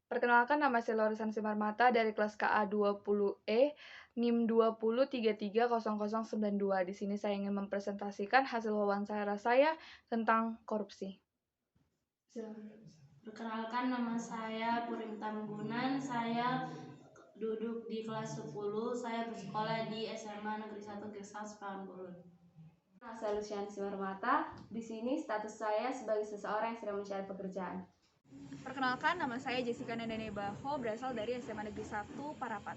Perkenalkan, nama saya Lorisan Simarmata dari kelas KA 20E, NIM 20330092. Di sini saya ingin mempresentasikan hasil wawancara saya tentang korupsi. Perkenalkan, nama saya Purim Tambunan. Saya duduk di kelas 10. Saya bersekolah di SMA Negeri 1 Girsang Sepanggulun. Saya Lucian Simarmata. Di sini status saya sebagai seseorang yang sedang mencari pekerjaan. Perkenalkan, nama saya Jessica Nandane Baho, berasal dari SMA Negeri 1 Parapat.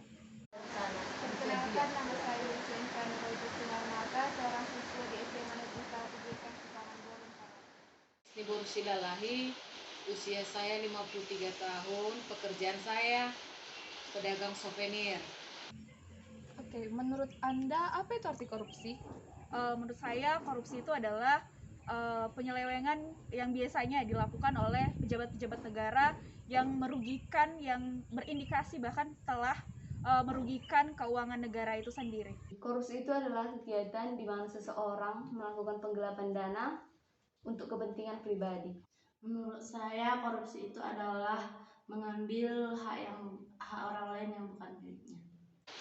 Perkenalkan, nama saya Lucian Kanroji Simarmata, seorang siswa di SMA Negeri 1 Girsang Sepanggulun Parapat. Nibur Silalahi, usia saya 53 tahun, pekerjaan saya pedagang souvenir. Oke, menurut Anda apa itu arti korupsi? Menurut saya, korupsi itu adalah penyelewengan yang biasanya dilakukan oleh pejabat-pejabat negara yang merugikan, yang berindikasi bahkan telah merugikan keuangan negara itu sendiri. Korupsi itu adalah kegiatan di mana seseorang melakukan penggelapan dana untuk kepentingan pribadi. Menurut saya, korupsi itu adalah mengambil hak orang lain yang bukan miliknya.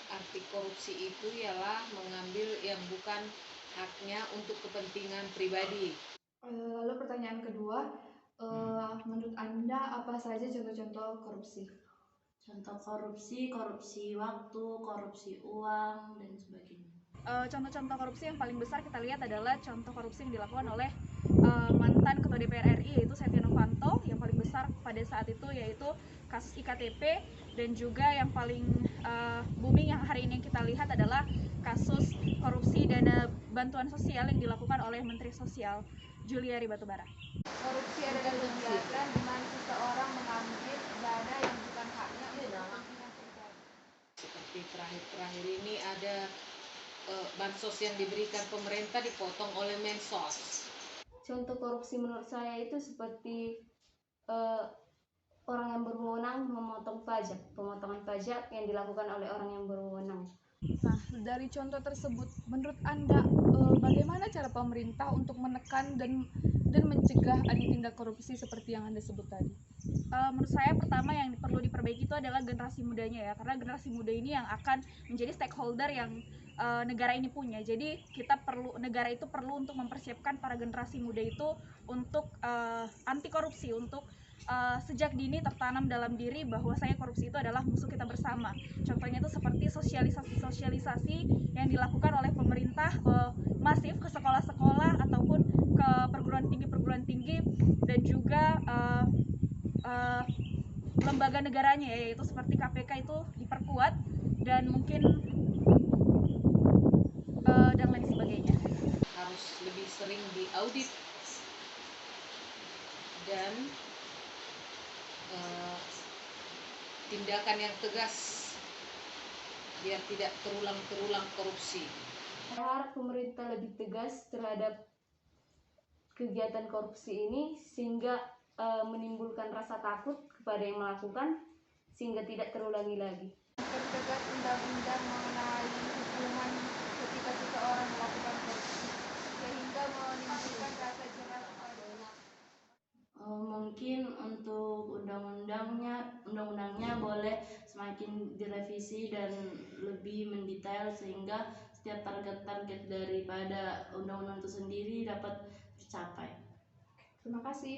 Arti korupsi itu ialah mengambil yang bukan haknya untuk kepentingan pribadi. Lalu pertanyaan kedua, menurut Anda apa saja contoh-contoh korupsi? Contoh korupsi, korupsi waktu, korupsi uang, dan sebagainya. Contoh-contoh korupsi yang paling besar kita lihat adalah contoh korupsi yang dilakukan oleh mantan Ketua DPR RI, yaitu Setia Novanto. Yang paling besar pada saat itu yaitu kasus IKTP, dan juga yang paling booming yang hari ini yang kita lihat adalah kasus korupsi dana bantuan sosial yang dilakukan oleh Menteri Sosial Juliari Batubara. Korupsi adalah kegiatan di mana seseorang mengambil dana yang bukan haknya untuk kepentingan pribadi. Seperti terakhir-terakhir ini ada bansos yang diberikan pemerintah dipotong oleh Mensos. Contoh korupsi menurut saya itu seperti orang yang berwenang memotong pajak, pemotongan pajak yang dilakukan oleh orang yang berwenang. Nah, dari contoh tersebut, menurut Anda bagaimana cara pemerintah untuk menekan dan mencegah ada tindak korupsi seperti yang Anda sebut tadi? Menurut saya pertama yang perlu diperbaiki itu adalah generasi mudanya ya, karena generasi muda ini yang akan menjadi stakeholder yang negara ini punya. Jadi negara itu perlu untuk mempersiapkan para generasi muda itu untuk anti korupsi, untuk sejak dini tertanam dalam diri bahwa saya korupsi itu adalah musuh kita bersama. Contohnya itu seperti sosialisasi yang dilakukan oleh pemerintah masif ke sekolah-sekolah ataupun ke perguruan tinggi dan juga lembaga negaranya, yaitu seperti KPK itu diperkuat dan mungkin dan lain sebagainya. Harus lebih sering diaudit dan tindakan yang tegas biar tidak terulang korupsi. Saya harap pemerintah lebih tegas terhadap kegiatan korupsi ini sehingga menimbulkan rasa takut kepada yang melakukan sehingga tidak terulangi lagi. Mempertegas undang-undang mengenai hukuman ketika seseorang melakukan korupsi sehingga menimbulkan rasa jerah kepada Mungkin untuk undang-undangnya boleh semakin direvisi dan lebih mendetail sehingga setiap target-target daripada undang-undang itu sendiri dapat tercapai. Terima kasih.